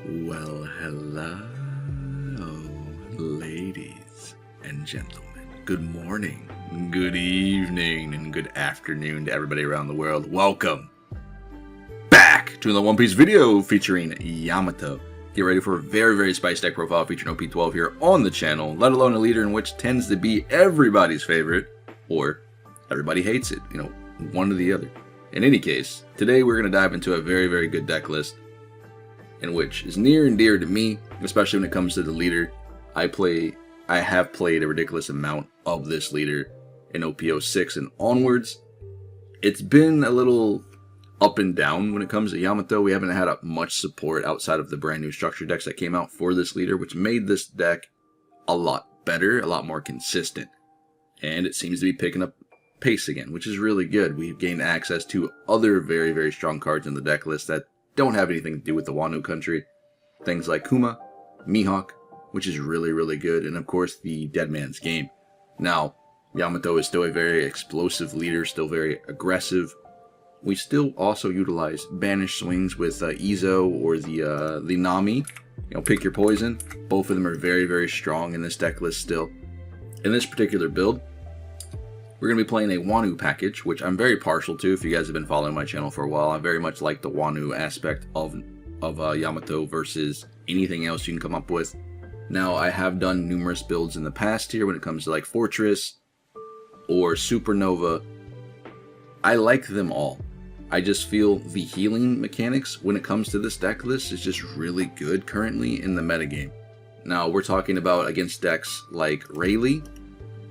Well, hello, ladies and gentlemen. Good morning, good evening, and good afternoon to everybody around the world. Welcome back to the One Piece video featuring Yamato. Get ready for a very spicy deck profile featuring OP12 here on the channel, let alone a leader in which tends to be everybody's favorite, or everybody hates it, one or the other. In any case, today we're going to dive into a very good deck list, in which is near and dear to me, especially when it comes to the leader. I have played a ridiculous amount of this leader in OP06 and onwards. It's been a little up and down when it comes to Yamato. We haven't had much support outside of the brand new structure decks that came out for this leader, which made this deck a lot better, a lot more consistent. And it seems to be picking up pace again, which is really good. We've gained access to other very strong cards in the deck list that don't have anything to do with the WANO country. Things like Kuma, Mihawk, which is really good, and of course the Dead Man's Game. Now, Yamato is still a very explosive leader, still very aggressive. We still also utilize banish swings with Izo or the Nami. Pick your poison. Both of them are very strong in this deck list still. In this particular build, we're going to be playing a WANO package, which I'm very partial to. If you guys have been following my channel for a while, I very much like the WANO aspect of Yamato versus anything else you can come up with. Now, I have done numerous builds in the past here when it comes to like Fortress or Supernova. I like them all. I just feel the healing mechanics when it comes to this deck list is just really good currently in the metagame. Now, we're talking about against decks like Rayleigh,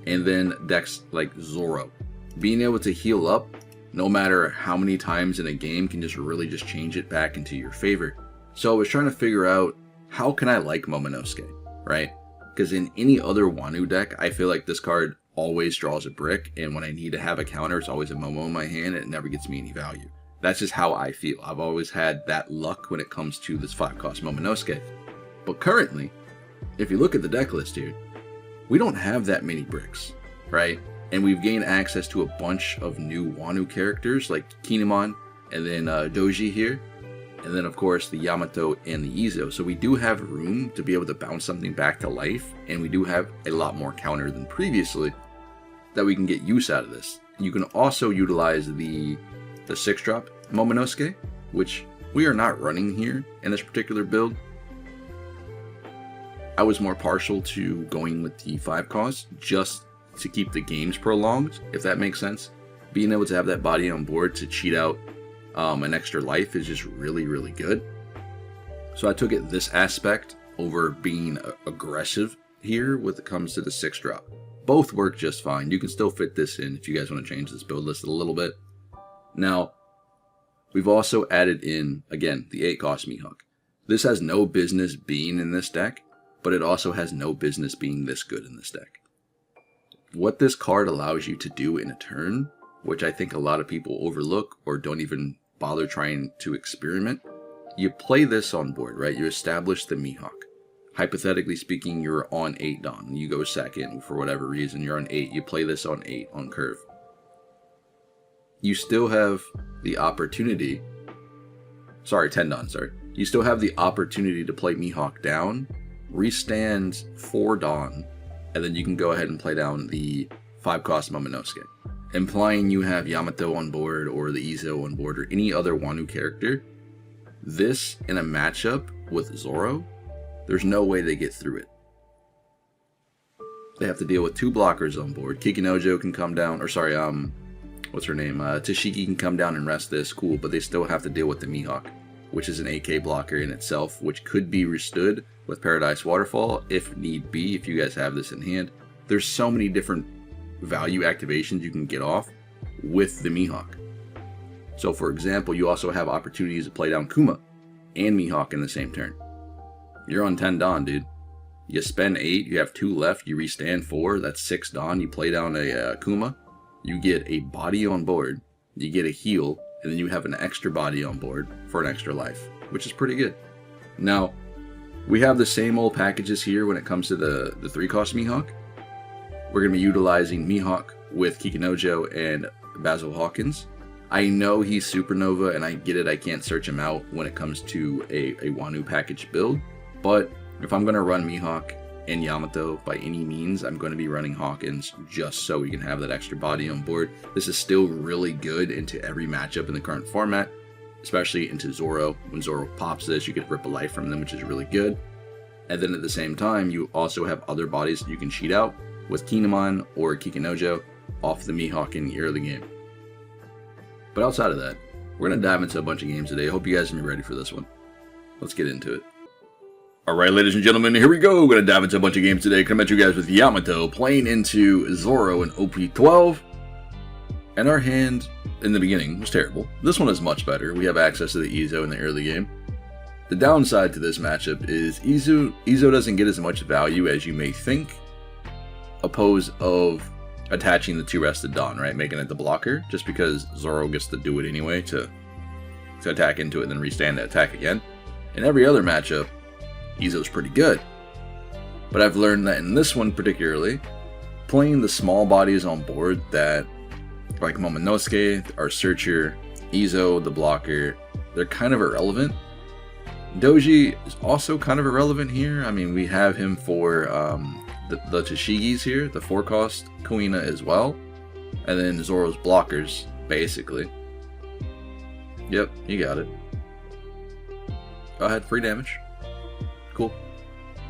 and then decks like Zoro. Being able to heal up, no matter how many times in a game, can just really change it back into your favor. So I was trying to figure out, how can I like Momonosuke, right? Because in any other WANO deck, I feel like this card always draws a brick, and when I need to have a counter, it's always a Momo in my hand, and it never gets me any value. That's just how I feel. I've always had that luck when it comes to this 5-cost Momonosuke. But currently, if you look at the deck list here, we don't have that many bricks, right? And we've gained access to a bunch of new WANO characters like Kinemon and then Doji here. And then of course the Yamato and the Izo. So we do have room to be able to bounce something back to life. And we do have a lot more counter than previously that we can get use out of this. You can also utilize the 6-drop Momonosuke, which we are not running here in this particular build. I was more partial to going with the 5-cost just to keep the games prolonged, if that makes sense. Being able to have that body on board to cheat out an extra life is just really good. So I took it this aspect over being aggressive here when it comes to the 6-drop. Both work just fine. You can still fit this in if you guys want to change this build list a little bit. Now, we've also added in, again, the 8-cost Mihawk. This has no business being in this deck, but it also has no business being this good in this deck. What this card allows you to do in a turn, which I think a lot of people overlook or don't even bother trying to experiment, you play this on board, right? You establish the Mihawk. Hypothetically speaking, you're on 8 Dawn. You go second for whatever reason, you're on 8. You play this on 8 on curve. You still have the opportunity, 10 Dawn, You still have the opportunity to play Mihawk down, restand 4 Dawn, and then you can go ahead and play down the 5-cost Momonosuke, implying you have Yamato on board or the Izo on board or any other WANO character. This in a matchup with Zoro, there's no way they get through it. They have to deal with 2 blockers on board. Kikinojo can come down, or what's her name? Tashiki can come down and rest this, cool, but they still have to deal with the Mihawk, which is an AK blocker in itself, which could be restood with Paradise Waterfall if need be, if you guys have this in hand. There's so many different value activations you can get off with the Mihawk. So for example, you also have opportunities to play down Kuma and Mihawk in the same turn. You're on 10 Dawn, dude. You spend 8, you have 2 left, you restand 4, that's 6 Dawn, you play down a Kuma, you get a body on board, you get a heal, and then you have an extra body on board for an extra life, which is pretty good. Now, we have the same old packages here when it comes to the 3-cost Mihawk. We're going to be utilizing Mihawk with Kikinojo and Basil Hawkins. I know he's Supernova, and I get it, I can't search him out when it comes to a WANO package build, but if I'm going to run Mihawk and Yamato by any means, I'm going to be running Hawkins just so we can have that extra body on board. This is still really good into every matchup in the current format, especially into Zoro. When Zoro pops this, you get Rip a Life from them, which is really good. And then at the same time, you also have other bodies that you can cheat out with Kinemon or Kikinojo off the Mihawk in the early game. But outside of that, we're going to dive into a bunch of games today. I hope you guys are ready for this one. Let's get into it. Alright, ladies and gentlemen, here we go. We're going to dive into a bunch of games today. Coming at you guys with Yamato playing into Zoro and OP12. And our hand in the beginning was terrible. This one is much better. We have access to the Izo in the early game. The downside to this matchup is Izo doesn't get as much value as you may think, opposed of attaching the 2 rested Dawn, right? Making it the blocker, just because Zoro gets to do it anyway to attack into it and then restand to attack again. In every other matchup, Izo's pretty good. But I've learned that in this one particularly, playing the small bodies on board that, like Momonosuke, our Searcher, Izo, the blocker, they're kind of irrelevant. Doji is also kind of irrelevant here. I mean, we have him for the Tashigis here, the 4-cost Kuina as well, and then Zoro's blockers, basically. Yep, you got it. Go ahead, free damage. Cool.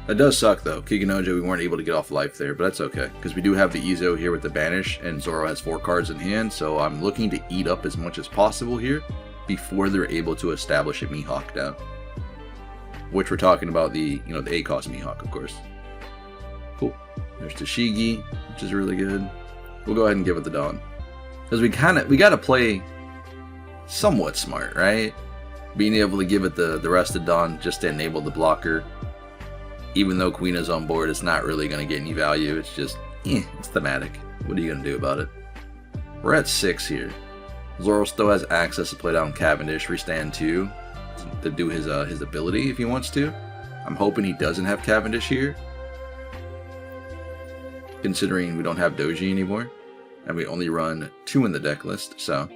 That does suck though. Kikinojo, we weren't able to get off life there, but that's okay, because we do have the Izo here with the Banish, and Zoro has 4 cards in hand, so I'm looking to eat up as much as possible here before they're able to establish a Mihawk down. Which we're talking about the 8-cost Mihawk, of course. Cool. There's Tashigi, which is really good. We'll go ahead and give it the Dawn. Because we gotta play somewhat smart, right? Being able to give it the rest of Dawn just to enable the blocker. Even though Queen is on board, it's not really going to get any value. It's just, it's thematic. What are you going to do about it? We're at 6 here. Zoro still has access to play down Cavendish, restand 2, to do his ability if he wants to. I'm hoping he doesn't have Cavendish here, considering we don't have Doji anymore, and we only run 2 in the deck list, so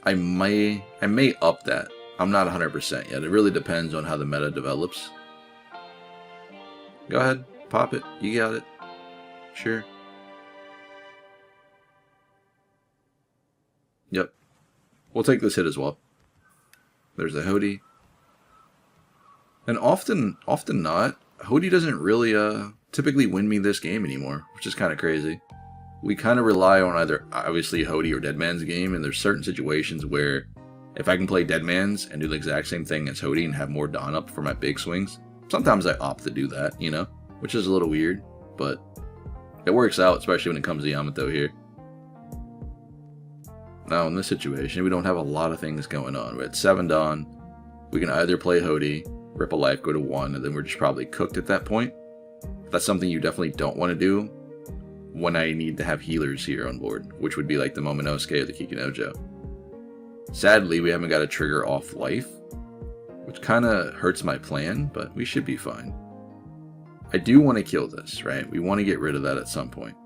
I may up that. I'm not 100% yet. It really depends on how the meta develops. Go ahead, pop it. You got it. Sure. Yep. We'll take this hit as well. There's a Hody. And often not, Hody doesn't really typically win me this game anymore, which is kind of crazy. We kind of rely on either, obviously, Hody or Deadman's game, and there's certain situations where if I can play Deadman's and do the exact same thing as Hody and have more Dawn up for my big swings, sometimes I opt to do that, which is a little weird, but it works out, especially when it comes to Yamato here. Now, in this situation, we don't have a lot of things going on. We're at 7 Dawn. We can either play Hody, Rip a Life, go to 1, and then we're just probably cooked at that point. That's something you definitely don't want to do when I need to have healers here on board, which would be like the Momonosuke or the Kikinojo. Sadly, we haven't got a trigger off life, which kind of hurts my plan, but we should be fine. I do want to kill this, right? We want to get rid of that at some point.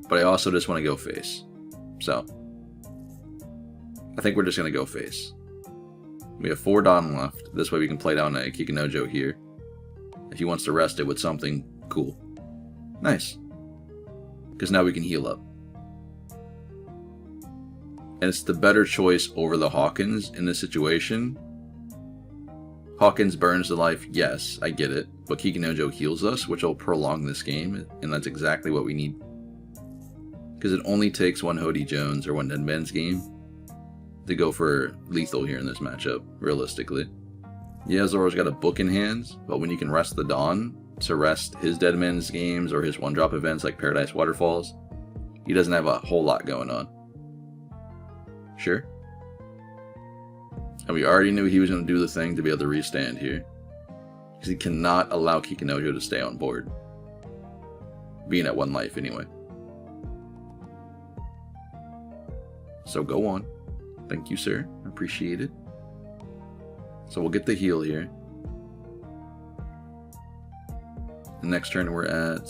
But I also just want to go face. So, I think we're just going to go face. We have 4 Dawn left. This way we can play down a Kikinojo here. If he wants to rest it with something, cool. Nice. Because now we can heal up. And it's the better choice over the Hawkins in this situation. Hawkins burns the life, yes, I get it. But Kikinojo heals us, which will prolong this game. And that's exactly what we need. Because it only takes 1 Hody Jones or 1 Deadman's game to go for lethal here in this matchup, realistically. Yeah, Zoro's got a book in hands, but when you can rest the Dawn to rest his Deadman's games or his 1-drop events like Paradise Waterfalls, he doesn't have a whole lot going on. Sure. And we already knew he was going to do the thing to be able to restand here. Because he cannot allow Kikinojo to stay on board. Being at 1 life anyway. So go on. Thank you, sir. Appreciate it. So we'll get the heal here. The next turn we're at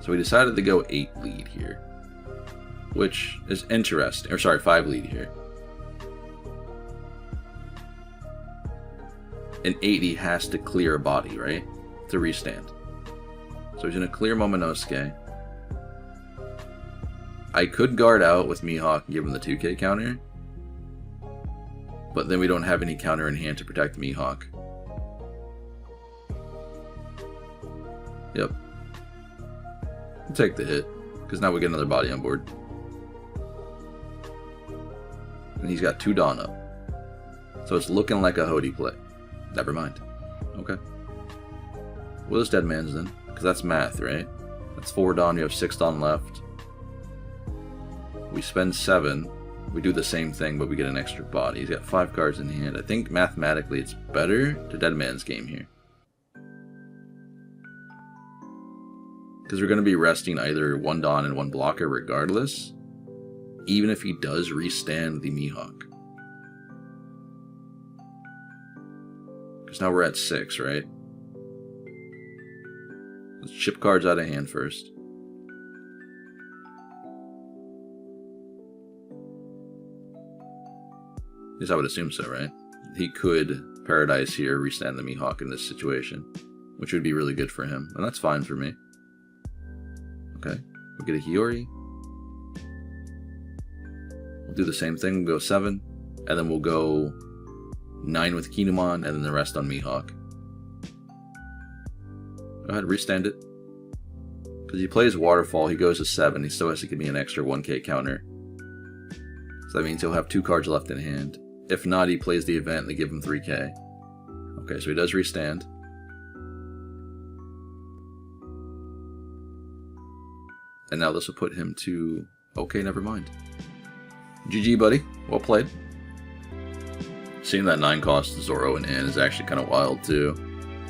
So we decided to go 8 lead here, which is interesting. Or sorry, 5 lead here. In 8 he has to clear a body, right? To restand. So he's going to clear Momonosuke. I could guard out with Mihawk and give him the 2k counter, but then we don't have any counter in hand to protect Mihawk. Yep. We'll take the hit, because now we get another body on board. And he's got 2 Dawn up. So it's looking like a Hody play. Never mind. Okay. Well, it's Dead Man's then, because that's math, right? That's 4 Dawn, you have 6 Dawn left. We spend 7. We do the same thing, but we get an extra body. He's got 5 cards in hand. I think mathematically it's better to Dead Man's game here. Because we're going to be resting either 1 Dawn and 1 blocker regardless, even if he does restand the Mihawk. Because now we're at 6, right? Let's chip cards out of hand first. At least I would assume so, right? He could Paradise here, restand the Mihawk in this situation, which would be really good for him, and that's fine for me. Okay, we'll get a Hiyori. We'll do the same thing, we'll go 7, and then we'll go 9 with Kinemon, and then the rest on Mihawk. Go ahead, restand it. Because he plays Waterfall, he goes to 7, he still has to give me an extra 1k counter. So that means he'll have 2 cards left in hand. If not, he plays the event and they give him 3k. Okay, so he does restand. And now this will put him to... Okay, never mind. GG, buddy. Well played. Seeing that 9 cost Zoro in hand is actually kind of wild, too.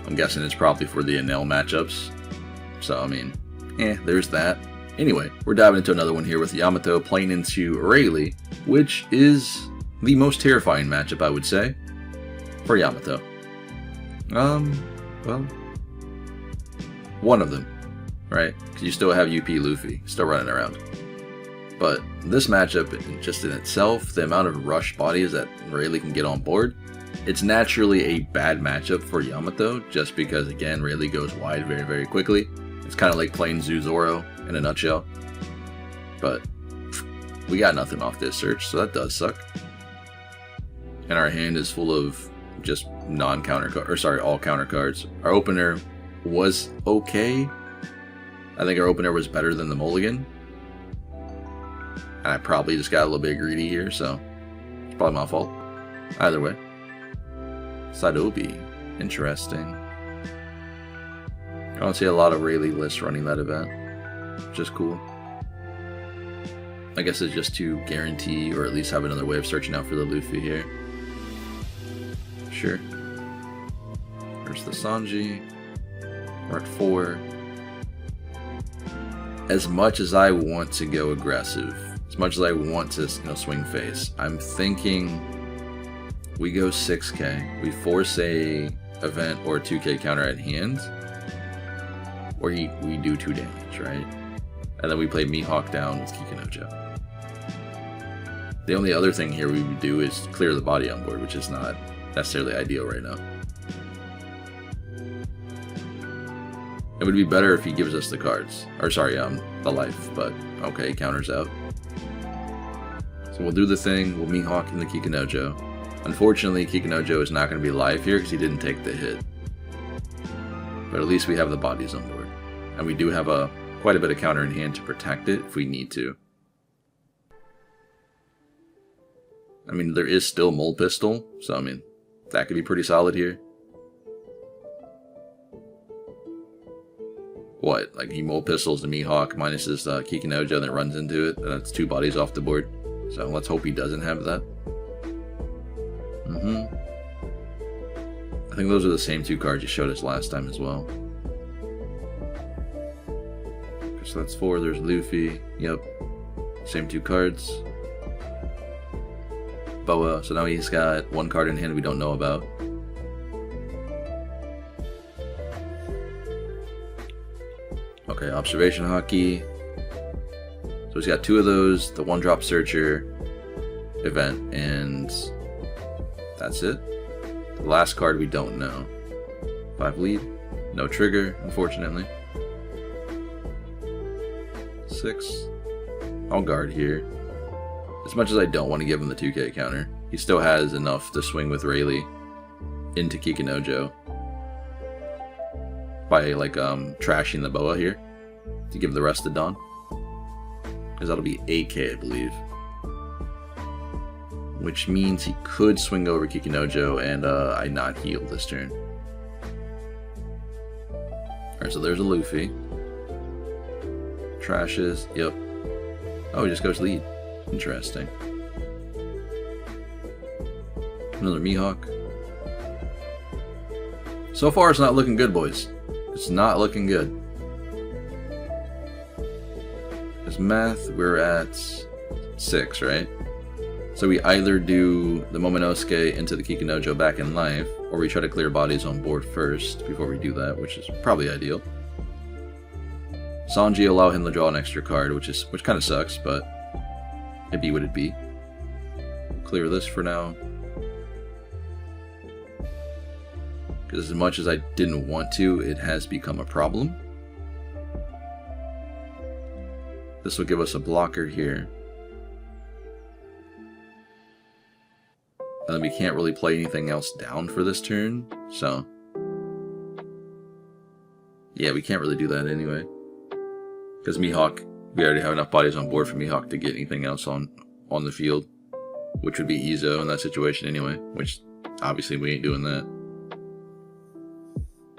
I'm guessing it's probably for the Enel matchups. So, I mean, there's that. Anyway, we're diving into another one here with Yamato playing into Rayleigh, which is the most terrifying matchup, I would say, for Yamato. Well, one of them, right? Because you still have UP Luffy still running around. But this matchup, just in itself, the amount of rush bodies that Rayleigh can get on board, it's naturally a bad matchup for Yamato, just because, again, Rayleigh goes wide very, very quickly. It's kind of like playing Zoro in a nutshell. But we got nothing off this search, so that does suck. And our hand is full of just non-counter cards, or sorry, all counter cards. Our opener was okay. I think our opener was better than the Mulligan. And I probably just got a little bit greedy here, so it's probably my fault. Either way. Sadobi. Interesting. I don't see a lot of Rayleigh lists running that event, which is cool. I guess it's just to guarantee, or at least have another way of searching out for the Luffy here. Sure. There's the Sanji. We're at 4. As much as I want to go aggressive, as much as I want to, swing face, I'm thinking we go 6k. We force a event or a 2k counter at hand, or we do 2 damage, right? And then we play Mihawk down with Kikunojo. The only other thing here we would do is clear the body on board, which is not necessarily ideal right now. It would be better if he gives us the cards. Or sorry, the life, but okay, counters out. So we'll do the thing, we'll Mihawk in the Kikunojo. Unfortunately, Kikunojo is not going to be live here because he didn't take the hit. But at least we have the bodies on board. And we do have quite a bit of counter in hand to protect it if we need to. I mean, there is still Mole Pistol, so I mean, that could be pretty solid here. What? Like he Mole Pistols the Mihawk minus his Kikunojo and then runs into it, and that's 2 bodies off the board. So let's hope he doesn't have that. I think those are the same 2 cards you showed us last time as well. So that's 4, there's Luffy, yep. Same 2 cards. Boa, so now he's got 1 card in hand we don't know about. Okay, observation hockey. So he's got 2 of those, the 1-drop searcher event, and that's it. The last card we don't know. 5 lead, no trigger, unfortunately. 6. I'll guard here. As much as I don't want to give him the 2k counter, he still has enough to swing with Rayleigh into Kikinojo by like trashing the boa here to give the rest to Dawn, because that'll be 8k I believe, which means he could swing over Kikinojo and I not heal this turn. Alright, so there's a Luffy. Trashes, yep. Oh, he just goes lead. Interesting. Another Mihawk. So far, it's not looking good, boys. It's not looking good. As math, we're at 6, right? So we either do the Momonosuke into the Kikinojo back in life, or we try to clear bodies on board first before we do that, which is probably ideal. Sanji allow him to draw an extra card, which kind of sucks, but it be what it be. Clear this for now. Because as much as I didn't want to, it has become a problem. This will give us a blocker here. And then we can't really play anything else down for this turn, so yeah, we can't really do that anyway. Because Mihawk, we already have enough bodies on board for Mihawk to get anything else on the field, which would be Izo in that situation anyway, which obviously we ain't doing that.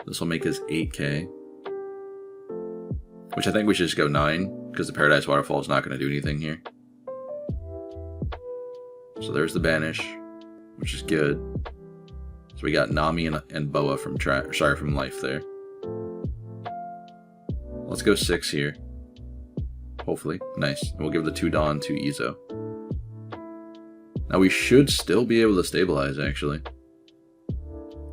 This will make us 8k, which I think we should just go 9, because the Paradise Waterfall is not going to do anything here. So there's the Banish, which is good. So we got Nami and Boa from life there. Let's go 6 here. Hopefully. Nice. And we'll give the 2 Dawn to Izo. Now we should still be able to stabilize, actually.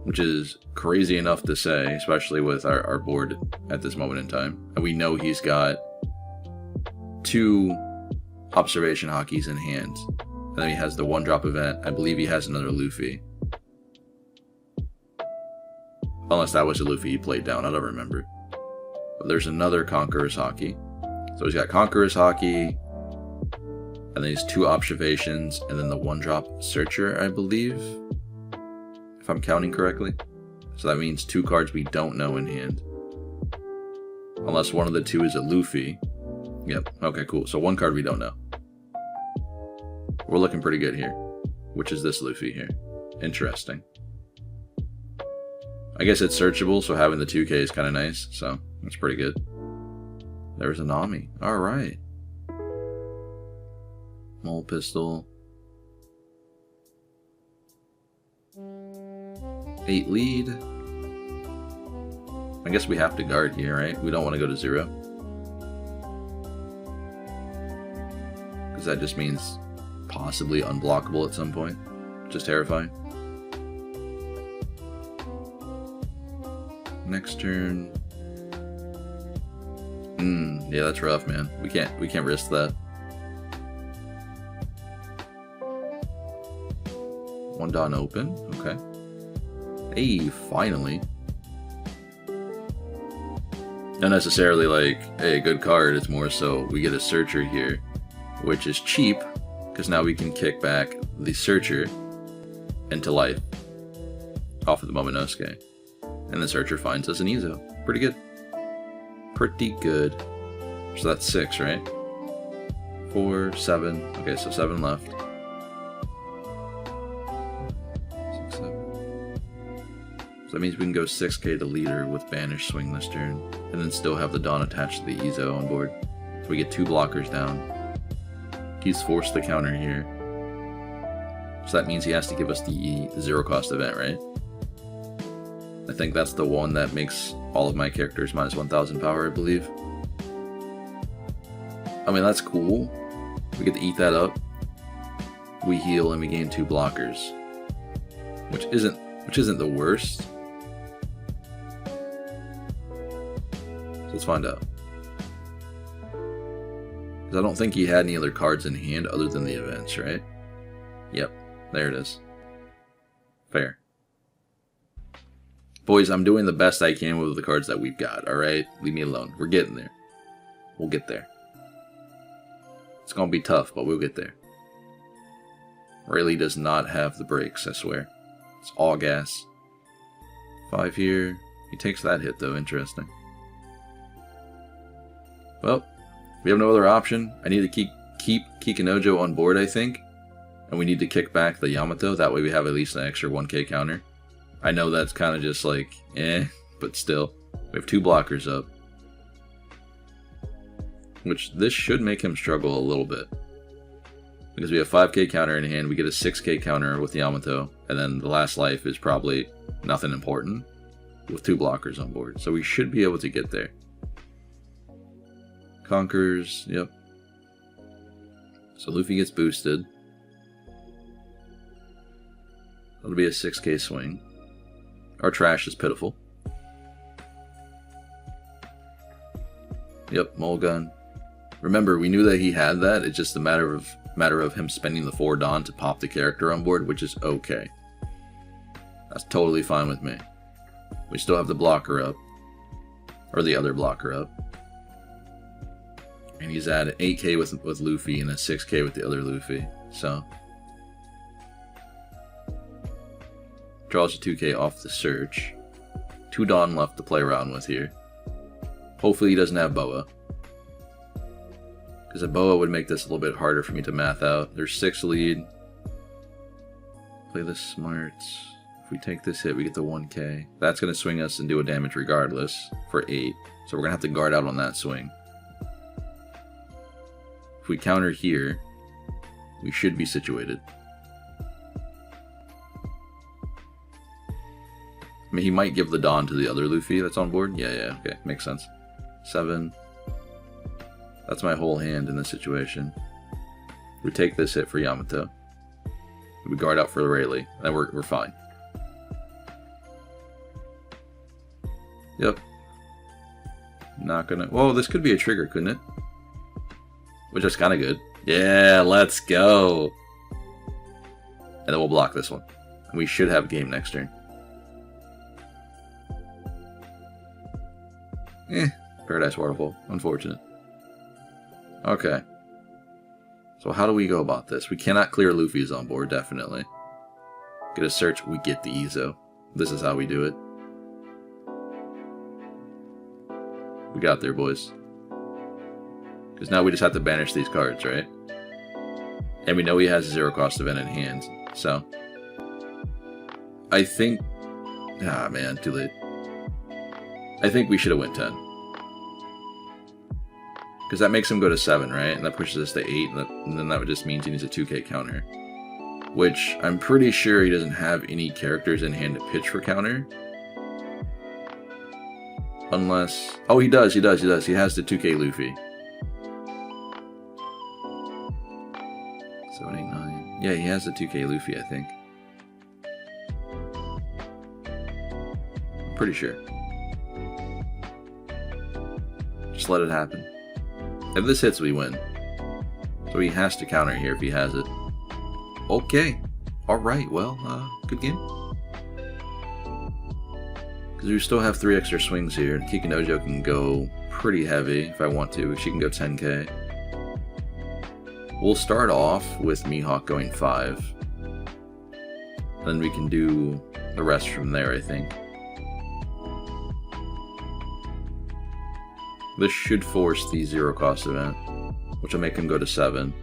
Which is crazy enough to say, especially with our board at this moment in time. And we know he's got 2 observation hockeys in hand. And then he has the 1-drop event. I believe he has another Luffy. Unless that was a Luffy he played down, I don't remember. But there's another Conqueror's Hockey. So he's got Conqueror's Hockey, and then he's 2 observations, and then the 1-drop Searcher, I believe, if I'm counting correctly. So that means 2 cards we don't know in hand. Unless one of the 2 is a Luffy. Yep, okay, cool. So 1 card we don't know. We're looking pretty good here. Which is this Luffy here. Interesting. I guess it's searchable, so having the 2k is kind of nice, so that's pretty good. There's a Nami. Alright. Mole Pistol. 8 lead. I guess we have to guard here, right? We don't want to go to 0. Because that just means possibly unblockable at some point. Which is terrifying. Next turn. Yeah, that's rough, man. We can't risk that. 1 Dawn open. Okay. Hey, finally. Not necessarily like, hey, good card. It's more so we get a Searcher here, which is cheap because now we can kick back the Searcher into life off of the Momonosuke. And the Searcher finds us an Izo. Pretty good. Pretty good. So that's 6, right? 4, 7. Okay, so 7 left. 6, 7. So that means we can go 6k to leader with Banish swing this turn. And then still have the Dawn attached to the Izo on board. So we get 2 blockers down. He's forced to counter here. So that means he has to give us the 0 cost event, right? I think that's the one that makes all of my characters minus 1000 power, I believe. I mean, that's cool. We get to eat that up. We heal and we gain 2 blockers. Which isn't the worst. So let's find out. Because I don't think he had any other cards in hand other than the events, right? Yep, there it is. Fair. Boys, I'm doing the best I can with the cards that we've got, alright? Leave me alone. We're getting there. We'll get there. It's gonna be tough, but we'll get there. Rayleigh does not have the brakes, I swear. It's all gas. 5 here. He takes that hit, though. Interesting. Well, we have no other option. I need to keep Kikinojo on board, I think. And we need to kick back the Yamato. That way we have at least an extra 1k counter. I know that's kind of just like, but still. We have 2 blockers up. Which, this should make him struggle a little bit. Because we have 5k counter in hand, we get a 6k counter with Yamato, and then the last life is probably nothing important, with 2 blockers on board. So we should be able to get there. Conquers, yep. So Luffy gets boosted. That'll be a 6k swing. Our trash is pitiful. Yep, Mulgun. Remember, we knew that he had that, it's just a matter of him spending the 4 Dawn to pop the character on board, which is okay. That's totally fine with me. We still have the blocker up. Or the other blocker up. And he's at 8k with Luffy and a 6k with the other Luffy. So. Draws a 2k off the search. 2 Dawn left to play around with here. Hopefully he doesn't have Boa. Because a Boa would make this a little bit harder for me to math out. There's 6 lead. Play this smart. If we take this hit, we get the 1k. That's going to swing us and do a damage regardless for 8. So we're going to have to guard out on that swing. If we counter here, we should be situated. I mean, he might give the Dawn to the other Luffy that's on board. Yeah, okay. Makes sense. 7. That's my whole hand in this situation. We take this hit for Yamato. We guard out for the Rayleigh. Then we're fine. Yep. Not gonna... Whoa, this could be a trigger, couldn't it? Which is kind of good. Yeah, let's go! And then we'll block this one. And we should have a game next turn. Paradise Waterfall. Unfortunate. Okay. So how do we go about this? We cannot clear Luffy's on board, definitely. Get a search, we get the Izo. This is how we do it. We got there, boys. Because now we just have to banish these cards, right? And we know he has a 0 cost event in hand, so... I think... Ah, man, too late. I think we should have went 10. Because that makes him go to 7, right? And that pushes us to 8, and then that would just mean he needs a 2k counter. Which, I'm pretty sure he doesn't have any characters in hand to pitch for counter. Unless... Oh, he does. He has the 2k Luffy. 7, 8, 9... Yeah, he has the 2k Luffy, I think. I'm pretty sure. Just let it happen. If this hits, we win. So he has to counter here if he has it. Okay. Alright, well, good game. Because we still have 3 extra swings here. Kikinojo can go pretty heavy if I want to. She can go 10k. We'll start off with Mihawk going 5. Then we can do the rest from there, I think. This should force the 0 cost event, which will make him go to 7.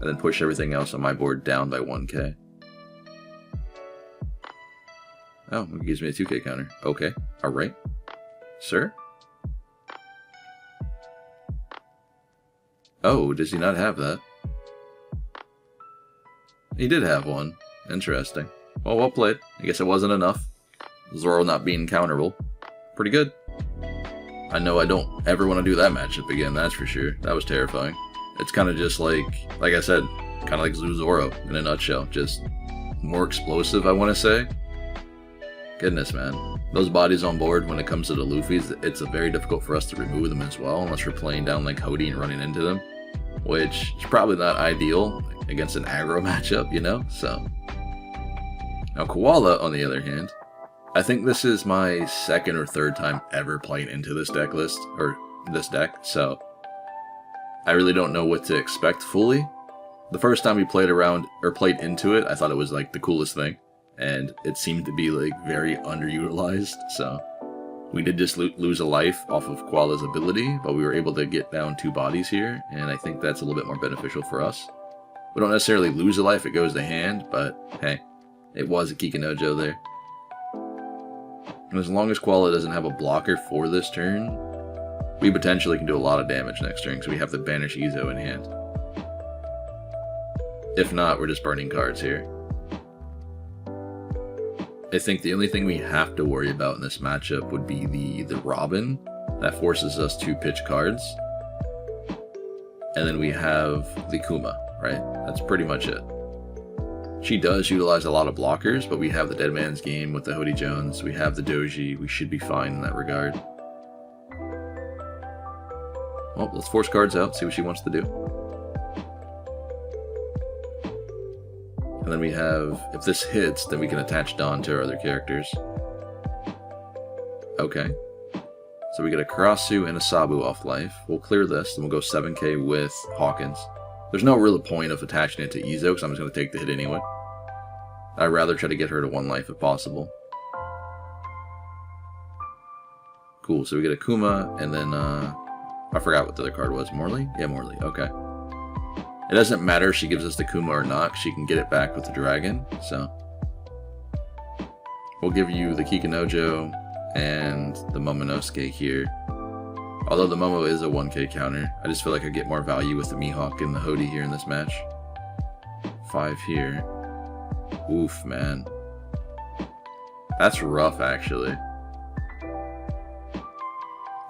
And then push everything else on my board down by 1k. Oh, it gives me a 2k counter. Okay, alright. Sir? Oh, does he not have that? He did have one. Interesting. Well played. I guess it wasn't enough. Zoro not being counterable. Pretty good. I know I don't ever want to do that matchup again, that's for sure. That was terrifying. It's kind of just like I said, kind of like Zoro in a nutshell. Just more explosive, I want to say. Goodness, man. those bodies on board, when it comes to the Luffy's, it's very difficult for us to remove them as well, unless we're playing down like Hody and running into them, which is probably not ideal against an aggro matchup, you know? So, now Koala, on the other hand, I think this is my second or third time ever playing into this deck list, or this deck, so I really don't know what to expect fully. The first time we played around, or played into it, I thought it was like the coolest thing. And it seemed to be like very underutilized, so we did just lose a life off of Koala's ability, but we were able to get down 2 bodies here, and I think that's a little bit more beneficial for us. We don't necessarily lose a life, it goes to hand, but hey, it was a Kikinojo there. And as long as Koala doesn't have a blocker for this turn, we potentially can do a lot of damage next turn, because we have the Banish Izo in hand. If not, we're just burning cards here. I think the only thing we have to worry about in this matchup would be the Robin. That forces us to pitch cards. And then we have the Kuma, right? That's pretty much it. She does utilize a lot of blockers, but we have the Dead Man's Game with the Hody Jones. We have the Doji. We should be fine in that regard. Well, let's force cards out, see what she wants to do. And then we have, if this hits, then we can attach Dawn to our other characters. Okay. So we get a Karasu and a Sabu off life. We'll clear this, then we'll go 7k with Hawkins. There's no real point of attaching it to Izo, because I'm just going to take the hit anyway. I'd rather try to get her to 1 life if possible. Cool, so we get a Kuma, and then, I forgot what the other card was. Morley? Yeah, Morley, okay. It doesn't matter if she gives us the Kuma or not, she can get it back with the dragon, so. We'll give you the Kikinojo and the Momonosuke here. Although the Momo is a 1k counter, I just feel like I get more value with the Mihawk and the Hody here in this match. 5 here. Oof, man. That's rough, actually.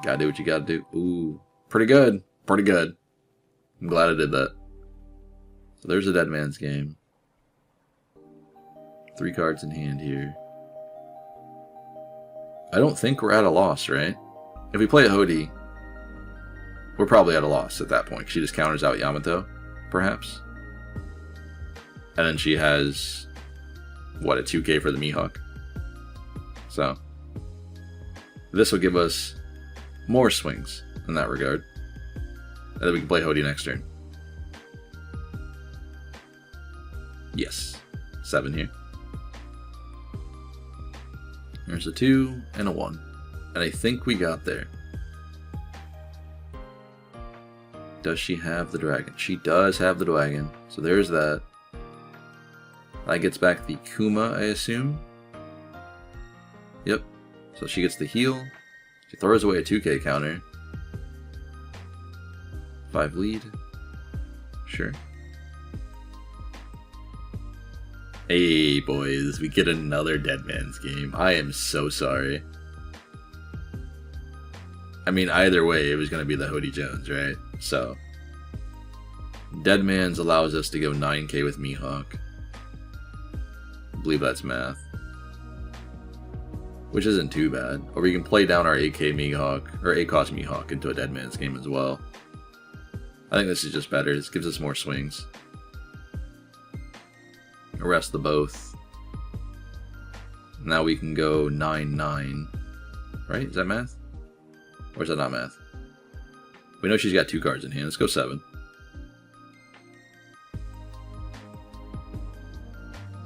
Gotta do what you gotta do. Ooh, pretty good. Pretty good. I'm glad I did that. So there's a Dead Man's Game. 3 cards in hand here. I don't think we're at a loss, right? If we play a Hody, we're probably at a loss at that point. She just counters out Yamato, perhaps. And then she has, what, a 2k for the Mihawk. So, this will give us more swings in that regard. And then we can play Hody next turn. Yes. 7 here. There's a 2 and a 1. And I think we got there. Does she have the dragon? She does have the dragon. So there's that. That gets back the Kuma, I assume. Yep. So she gets the heal. She throws away a 2k counter. 5 lead. Sure. Hey boys, we get another Dead Man's Game. I am so sorry. I mean, either way, it was going to be the Hody Jones, right? So, Dead Man's allows us to go 9k with Mihawk. I believe that's math. Which isn't too bad. Or we can play down our 8k Mihawk, or 8-cost Mihawk into a Dead Man's Game as well. I think this is just better. This gives us more swings. Arrest the both. Now we can go 9-9. Right? Is that math? Or is that not math? We know she's got 2 cards in hand. Let's go 7.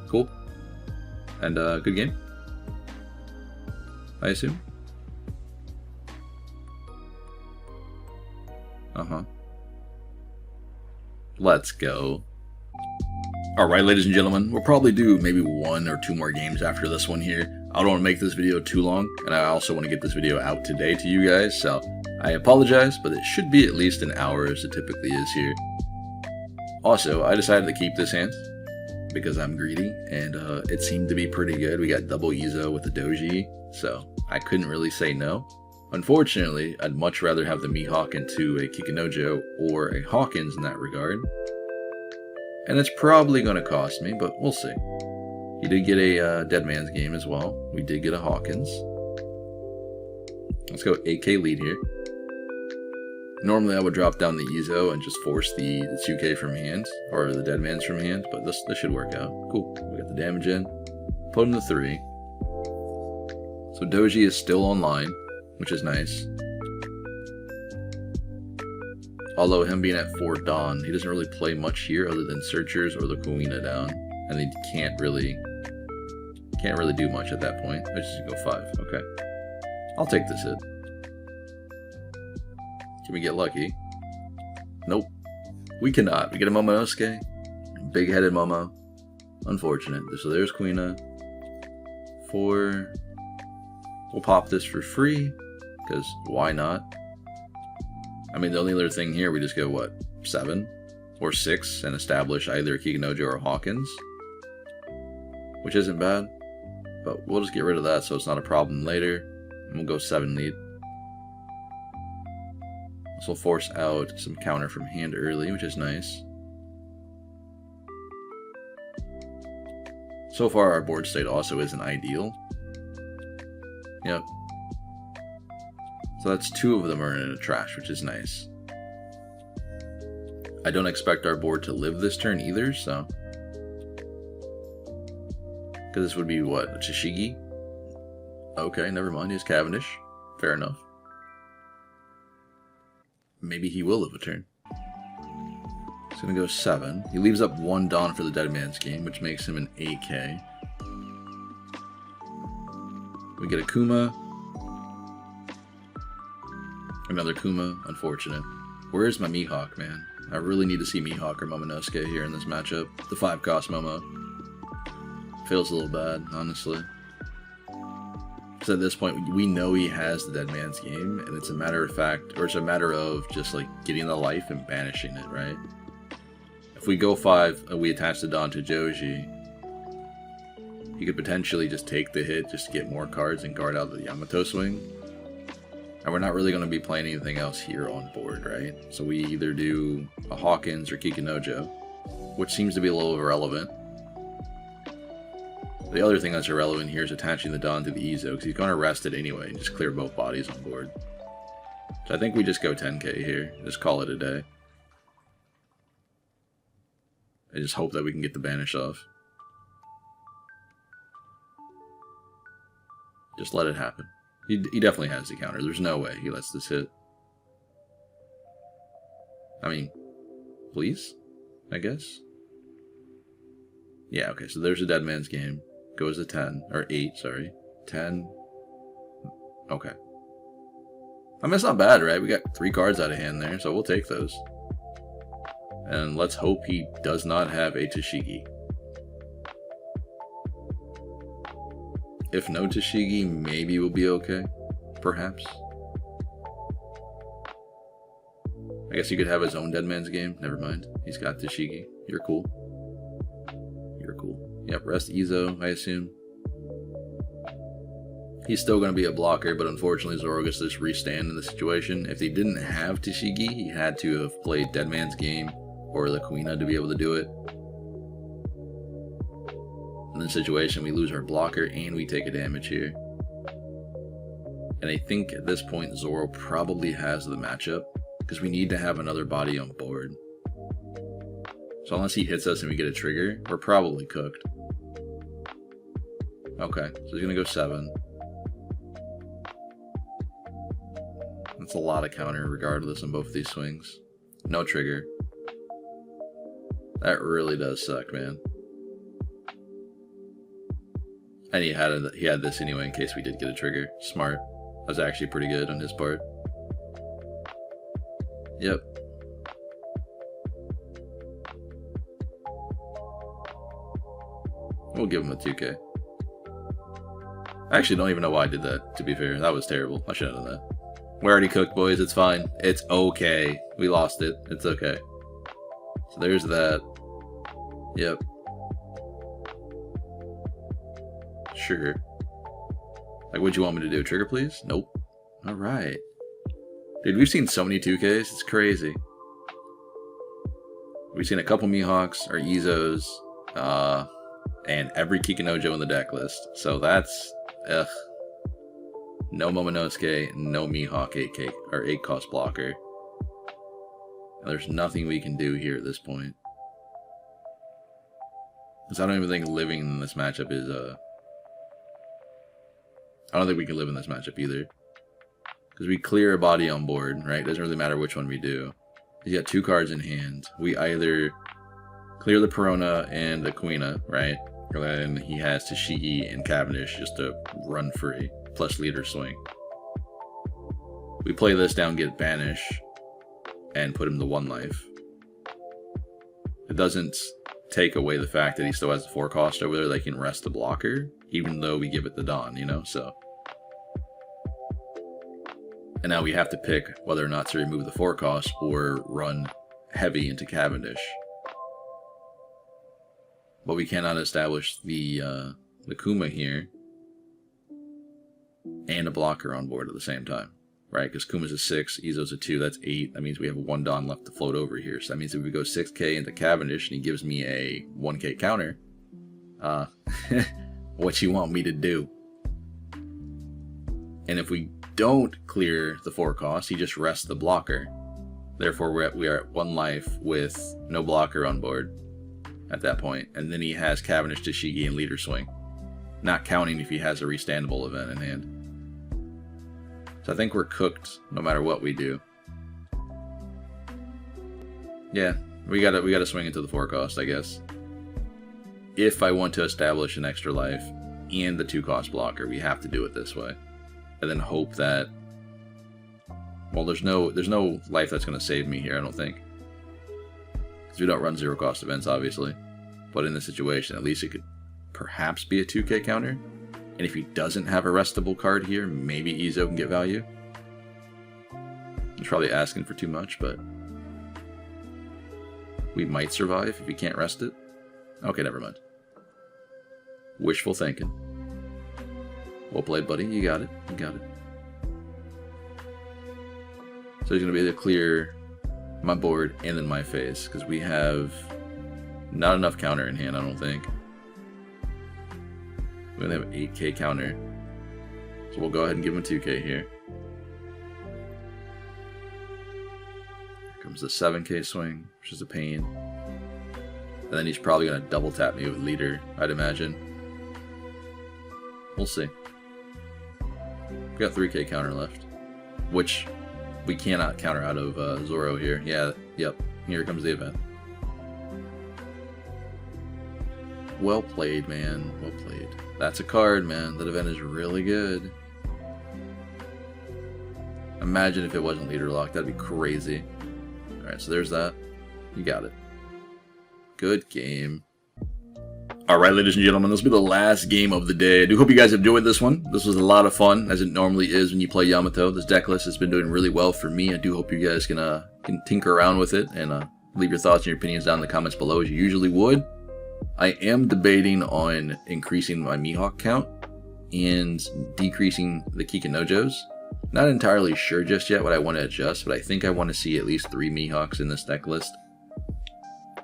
Cool. And good game, I assume? Uh-huh. Let's go. Alright, ladies and gentlemen, we'll probably do maybe 1 or 2 more games after this one here. I don't want to make this video too long, and I also want to get this video out today to you guys, so I apologize, but it should be at least an hour as it typically is here. Also, I decided to keep this hand because I'm greedy, and it seemed to be pretty good. We got double Izo with the Doji, so I couldn't really say no. Unfortunately, I'd much rather have the Mihawk into a Kikinojo or a Hawkins in that regard. And it's probably going to cost me, but we'll see. He did get a Dead Man's Game as well. We did get a Hawkins. Let's go 8k lead here. Normally I would drop down the Ezo and just force the 2k from hand, or the dead man's from hand, but this should work out. Cool. We got the damage in. Put him to 3. So Doji is still online, which is nice. Although him being at 4 Dawn, he doesn't really play much here other than Searchers or the Kuina down. And he can't really do much at that point. Let's just go 5. Okay. I'll take this hit. Can we get lucky? Nope. We cannot. We get a Momonosuke. Big-headed Momo. Unfortunate. So there's Kuina. 4. We'll pop this for free, because why not? I mean, the only other thing here, we just go, what, 7 or 6 and establish either Kikinojo or Hawkins, which isn't bad, but we'll just get rid of that so it's not a problem later, and we'll go 7 lead. This will force out some counter from hand early, which is nice. So far, our board state also isn't ideal. Yep. So that's 2 of them are in a trash, which is nice. I don't expect our board to live this turn either, so... Because this would be, what, a Tashigi? Okay, never mind, he's Cavendish. Fair enough. Maybe he will live a turn. He's gonna go 7. He leaves up 1 Dawn for the Dead Man's Game, which makes him an 8k. We get a Kuma. Another Kuma, unfortunate. Where is my Mihawk, man? I really need to see Mihawk or Momonosuke here in this matchup. The 5-cost Momo. Feels a little bad, honestly. Because at this point, we know he has the Dead Man's Game, and it's a matter of fact, or it's a matter of just like getting the life and banishing it, right? If we go 5 and we attach the Dawn to Joji, he could potentially just take the hit just to get more cards and guard out the Yamato swing. And we're not really going to be playing anything else here on board, right? So we either do a Hawkins or Kikinojo, which seems to be a little irrelevant. The other thing that's irrelevant here is attaching the Dawn to the Ezo, because he's going to rest it anyway and just clear both bodies on board. So I think we just go 10k here, just call it a day. I just hope that we can get the banish off. Just let it happen. He definitely has the counter. There's no way he lets this hit. I mean, please? I guess? Yeah, okay, so there's a Dead Man's Game. Goes to 10. Or 8, sorry. 10. Okay. I mean, it's not bad, right? We got 3 cards out of hand there, so we'll take those. And let's hope he does not have a Tashigi. If no Tashigi, maybe we'll be okay. Perhaps. I guess he could have his own Dead Man's Game. Never mind. He's got Tashigi. You're cool. You're cool. Yep, rest Ezo, I assume. He's still going to be a blocker, but unfortunately Zoro gets this restand in the situation. If he didn't have Tashigi, he had to have played Dead Man's Game or the Kuina to be able to do it. In this situation, we lose our blocker and we take a damage here. And I think at this point, Zoro probably has the matchup, because we need to have another body on board. So unless he hits us and we get a trigger, we're probably cooked. Okay, so he's going to go 7. That's a lot of counter regardless on both of these swings. No trigger. That really does suck, man. And he had this anyway in case we did get a trigger. Smart. That was actually pretty good on his part. Yep. We'll give him a 2k. I actually don't even know why I did that, to be fair. That was terrible. I should have done that. We're already cooked, boys. It's fine. It's okay. We lost it. It's okay. So there's that. Yep. Sure. Like, what'd you want me to do? Trigger, please? Nope. Alright. Dude, we've seen so many 2Ks. It's crazy. We've seen a couple Mihawks, or Izos, and every Kikinojo in the deck list. So that's... ugh. No Momonosuke, no Mihawk 8K or 8 cost blocker. There's nothing we can do here at this point. Because I don't even think living in this matchup is I don't think we can live in this matchup either. Because we clear a body on board, right? Doesn't really matter which one we do. He's got 2 cards in hand. We either clear the Perona and the Aquina, right? And he has Tashigi and Cavendish just to run free, plus leader swing. We play this down, get Banish, and put him to 1 life. It doesn't take away the fact that he still has the 4 cost over there that can rest the blocker, even though we give it the Dawn, you know, so. And now we have to pick whether or not to remove the 4 cost or run heavy into Cavendish. But we cannot establish the Kuma here and a blocker on board at the same time, right? Because Kuma's a 6, Izo's a 2, that's 8. That means we have 1 Dawn left to float over here. So that means if we go 6k into Cavendish and he gives me a 1k counter, what you want me to do? And if we don't clear the 4 cost, he just rests the blocker. Therefore, we are at 1 life with no blocker on board at that point. And then he has Cavendish, Tashigi, and leader swing. Not counting if he has a restandable event in hand. So I think we're cooked no matter what we do. Yeah, we gotta swing into the 4 cost, I guess. If I want to establish an extra life and the 2 cost blocker, we have to do it this way. And then hope that, well, there's no life that's gonna save me here, I don't think. Because we don't run 0 cost events, obviously. But in this situation, at least it could perhaps be a 2k counter. And if he doesn't have a restable card here, maybe Izo can get value. He's probably asking for too much, but we might survive if he can't rest it. Okay, never mind. Wishful thinking. Well played, buddy. You got it. You got it. So he's going to be able to clear my board and then my face, because we have not enough counter in hand, I don't think. We only have an 8k counter. So we'll go ahead and give him a 2k here. Here comes the 7k swing, which is a pain. And then he's probably going to double tap me with leader, I'd imagine. We'll see. We got 3k counter left, which we cannot counter out of Zoro here. Yeah, yep. Here comes the event. Well played, man. Well played. That's a card, man. That event is really good. Imagine if it wasn't leader lock. That'd be crazy. Alright, so there's that. You got it. Good game. Alright, ladies and gentlemen, this will be the last game of the day. I do hope you guys enjoyed this one. This was a lot of fun, as it normally is when you play Yamato. This deck list has been doing really well for me. I do hope you guys can tinker around with it and leave your thoughts and your opinions down in the comments below, as you usually would. I am debating on increasing my Mihawk count and decreasing the Kikanojos. Not entirely sure just yet what I want to adjust, but I think I want to see at least 3 Mihawks in this deck list,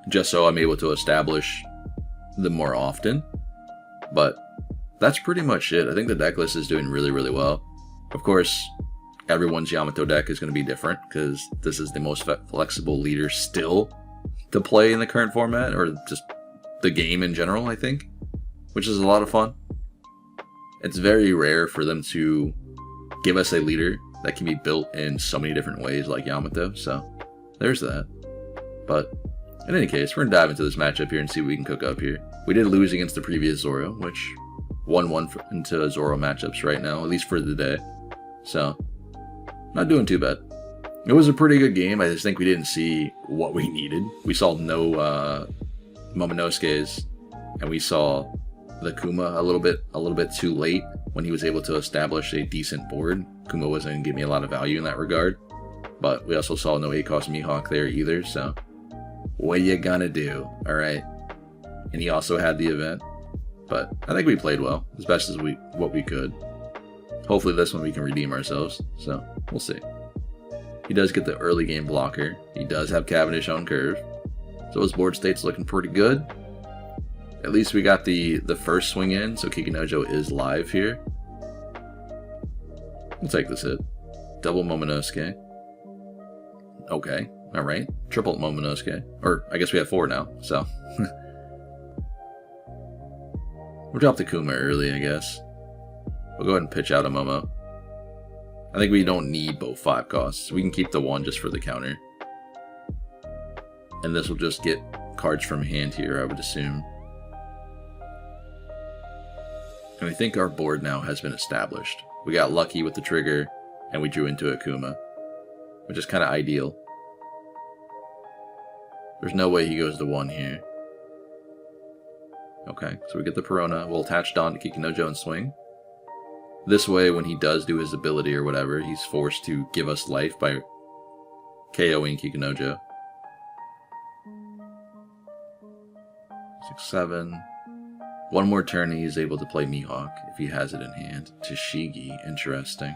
just so I'm able to establish them more often. But that's pretty much it. I think the deck list is doing really, really well. Of course, everyone's Yamato deck is going to be different, because this is the most flexible leader still to play in the current format, or just the game in general, I think, which is a lot of fun. It's very rare for them to give us a leader that can be built in so many different ways like Yamato, so there's that. But in any case, we're going to dive into this matchup here and see what we can cook up here. We did lose against the previous Zoro, which 1-1 into Zoro matchups right now, at least for the day. So, not doing too bad. It was a pretty good game. I just think we didn't see what we needed. We saw no Momonosuke's, and we saw the Kuma a little bit too late when he was able to establish a decent board. Kuma wasn't going to give me a lot of value in that regard. But we also saw no 8-cost Mihawk there either, so what are you gonna do? Alright. And he also had the event. But I think we played well, as best as what we could. Hopefully this one we can redeem ourselves, so we'll see. He does get the early game blocker. He does have Cavendish on curve. So his board state's looking pretty good. At least we got the first swing in, so Kikinojo is live here. We'll take this hit. Double Momonosuke. Okay, alright. Triple Momonosuke. Or, I guess we have 4 now, so. We'll drop the Kuma early, I guess. We'll go ahead and pitch out a Momo. I think we don't need both 5 costs. We can keep the 1 just for the counter. And this will just get cards from hand here, I would assume. And I think our board now has been established. We got lucky with the trigger, and we drew into a Kuma, which is kind of ideal. There's no way he goes to 1 here. Okay, so we get the Perona. We'll attach Don to Kikunojo and swing. This way, when he does do his ability or whatever, he's forced to give us life by KOing Kikunojo. 6, 7. One more turn and he's able to play Mihawk if he has it in hand. Tashigi, interesting.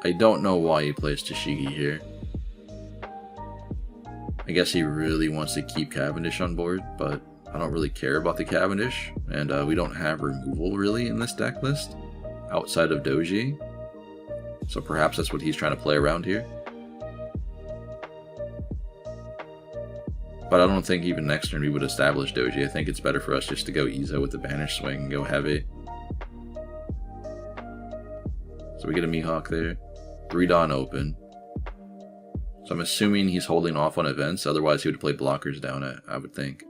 I don't know why he plays Tashigi here. I guess he really wants to keep Cavendish on board, but I don't really care about the Cavendish, and we don't have removal really in this deck list, outside of Doji. So perhaps that's what he's trying to play around here. But I don't think even next turn we would establish Doji. I think it's better for us just to go Izo with the Banish Swing and go heavy. So we get a Mihawk there. 3 Dawn open. So I'm assuming he's holding off on events, otherwise he would play blockers down it, I would think.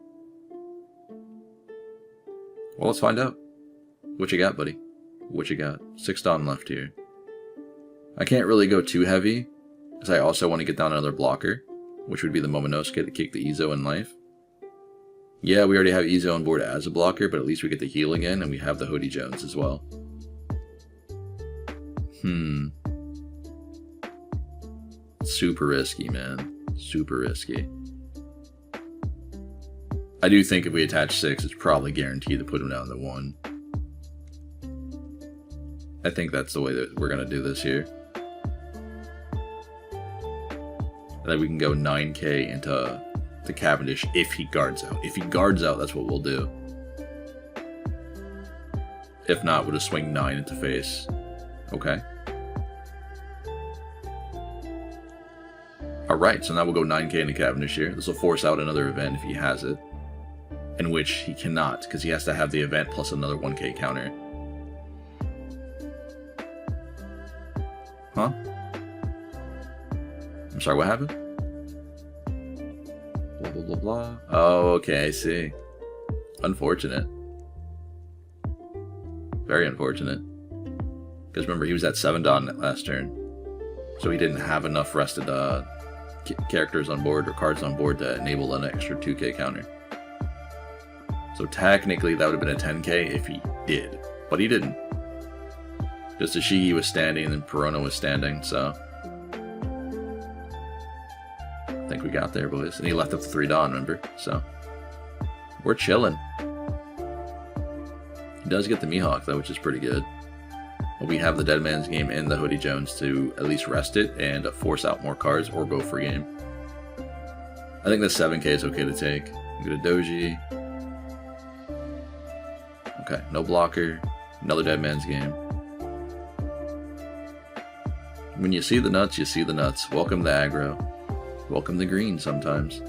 Well, let's find out. What you got, buddy? What you got? 6 Dawn left here. I can't really go too heavy, because I also want to get down another blocker, which would be the Momonosuke to kick the Izo in life. Yeah, we already have Izo on board as a blocker, but at least we get the heal again, and we have the Hody Jones as well. Super risky, man. Super risky. I do think if we attach 6, it's probably guaranteed to put him down to 1. I think that's the way that we're going to do this here. And then we can go 9k into the Cavendish if he guards out. If he guards out, that's what we'll do. If not, we'll just swing 9 into face. Okay. Alright, so now we'll go 9k into Cavendish here. This will force out another event if he has it. In which he cannot, because he has to have the event plus another 1k counter. Huh? I'm sorry, what happened? Blah, blah, blah, blah. Oh, okay, I see. Unfortunate. Very unfortunate. Because remember, he was at 7 Dawn that last turn. So he didn't have enough rested characters on board or cards on board to enable an extra 2k counter. So technically that would have been a 10k if he did. But he didn't. Just Tashigi was standing and Perona was standing, so... I think we got there, boys. And he left up the 3 Dawn, remember? So... we're chilling. He does get the Mihawk, though, which is pretty good. But we have the Dead Man's Game and the Hody Jones to at least rest it and force out more cards or go for game. I think the 7k is okay to take. Get a Doji. Okay, no blocker. Another Dead Man's Game. When you see the nuts, you see the nuts. Welcome to aggro. Welcome to green sometimes.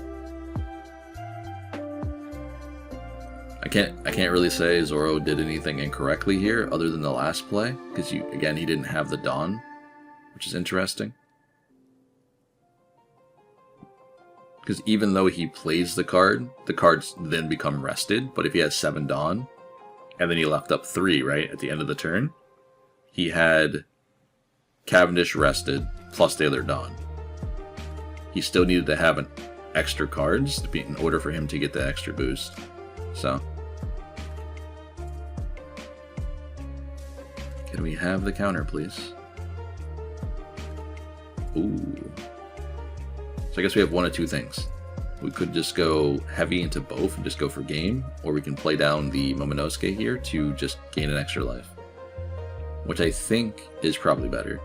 I can't really say Zoro did anything incorrectly here other than the last play, because again he didn't have the Dawn, which is interesting. Because even though he plays the cards then become rested, but if he has 7 Dawn, and then he left up 3, right, at the end of the turn, he had Cavendish rested, plus the other Dawn. He still needed to have an extra cards in order for him to get the extra boost. So, can we have the counter, please? Ooh. So I guess we have one of 2 things. We could just go heavy into both and just go for game, or we can play down the Momonosuke here to just gain an extra life. Which I think is probably better.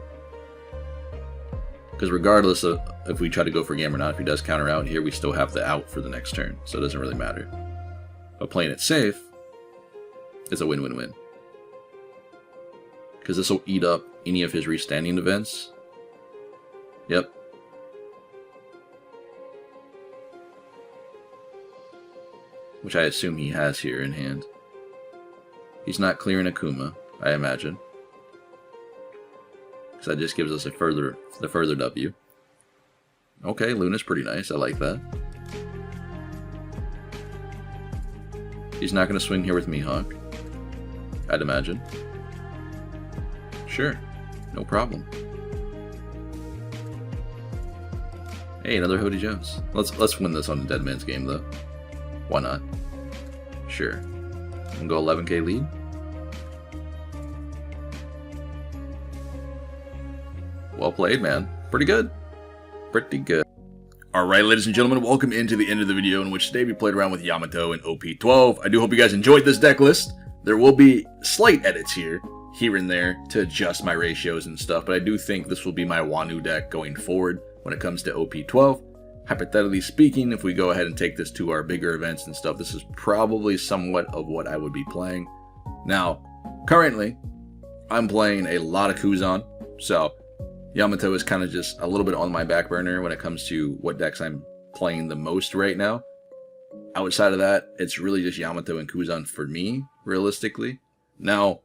Because regardless of if we try to go for game or not, if he does counter out here, we still have the out for the next turn, so it doesn't really matter. But playing it safe is a win-win-win. Because this will eat up any of his restanding events. Yep. Which I assume he has here in hand. He's not clearing Akuma, I imagine. So that just gives us the further W. Okay, Luna's pretty nice. I like that. He's not going to swing here with Mihawk, I'd imagine. Sure, no problem. Hey, another Hody Jones. Let's win this on the Dead Man's game though. Why not? Sure. And go 11k lead. Well played, man. Pretty good. Pretty good. Alright, ladies and gentlemen, welcome into the end of the video in which today we played around with Yamato and OP12. I do hope you guys enjoyed this deck list. There will be slight edits here and there to adjust my ratios and stuff, but I do think this will be my WANO deck going forward when it comes to OP12. Hypothetically speaking, if we go ahead and take this to our bigger events and stuff, this is probably somewhat of what I would be playing. Now, currently, I'm playing a lot of Kuzan, so Yamato is kind of just a little bit on my back burner when it comes to what decks I'm playing the most right now. Outside of that, it's really just Yamato and Kuzan for me, realistically. Now,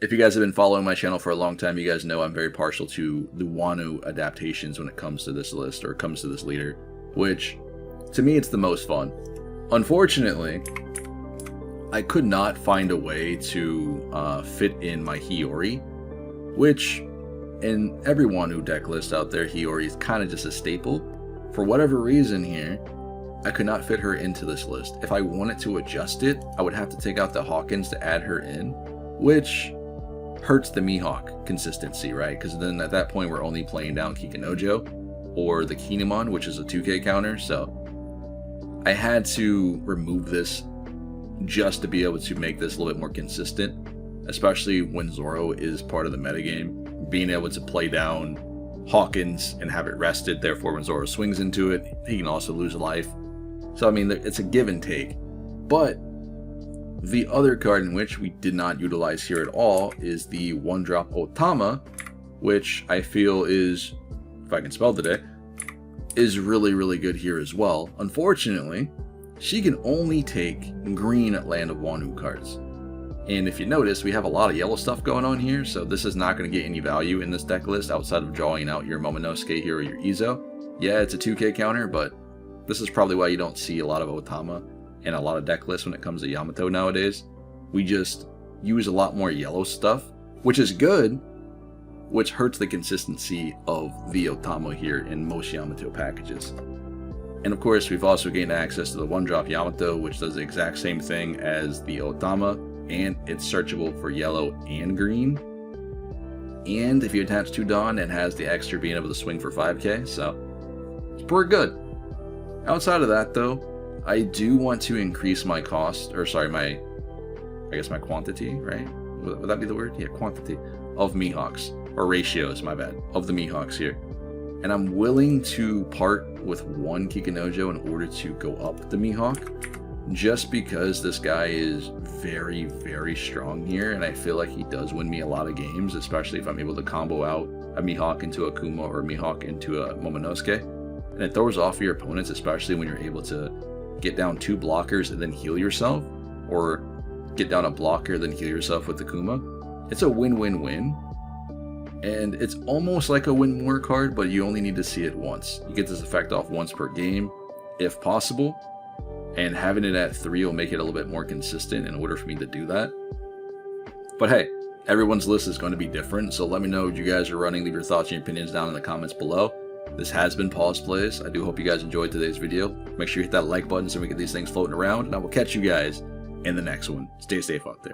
if you guys have been following my channel for a long time, you guys know I'm very partial to the WANO adaptations when it comes to this list, or comes to this leader, which, to me, it's the most fun. Unfortunately, I could not find a way to fit in my Hiyori, which, in every WANO deck list out there, Hiyori is kind of just a staple. For whatever reason here, I could not fit her into this list. If I wanted to adjust it, I would have to take out the Hawkins to add her in, which hurts the Mihawk consistency, right? Because then at that point we're only playing down Kikanojo or the Kinemon, which is a 2k counter, so I had to remove this just to be able to make this a little bit more consistent, especially when Zoro is part of the metagame. Being able to play down Hawkins and have it rested, therefore when Zoro swings into it, he can also lose life. So I mean, it's a give and take. But the other card in which we did not utilize here at all is the 1-drop Otama, which I feel is, if I can spell today, is really, really good here as well. Unfortunately, she can only take green Land of Wanu cards. And if you notice, we have a lot of yellow stuff going on here, so this is not going to get any value in this deck list outside of drawing out your Momonosuke here or your Izo. Yeah, it's a 2k counter, but this is probably why you don't see a lot of Otama in a lot of deck lists when it comes to Yamato nowadays. We just use a lot more yellow stuff, which is good, which hurts the consistency of the Otama here in most Yamato packages. And of course, we've also gained access to the 1-drop Yamato, which does the exact same thing as the Otama, and it's searchable for yellow and green. And if you attach to Dawn, it has the extra being able to swing for 5k, so it's pretty good. Outside of that though, I do want to increase my cost, or sorry, my quantity, right? Would that be the word? Yeah, quantity of Mihawks, or ratios, my bad, of the Mihawks here. And I'm willing to part with one Kikanojo in order to go up the Mihawk, just because this guy is very, very strong here, and I feel like he does win me a lot of games, especially if I'm able to combo out a Mihawk into a Kuma or a Mihawk into a Momonosuke. And it throws off your opponents, especially when you're able to get down 2 blockers and then heal yourself, or get down a blocker then heal yourself with the Kuma. It's a win-win-win, and it's almost like a win more card, but you only need to see it once. You get this effect off once per game, if possible, and having it at 3 will make it a little bit more consistent in order for me to do that. But hey, everyone's list is going to be different, so let me know what you guys are running. Leave your thoughts and your opinions down in the comments below. This has been Pawseplays. I do hope you guys enjoyed today's video. Make sure you hit that like button so we get these things floating around, and I will catch you guys in the next one. Stay safe out there.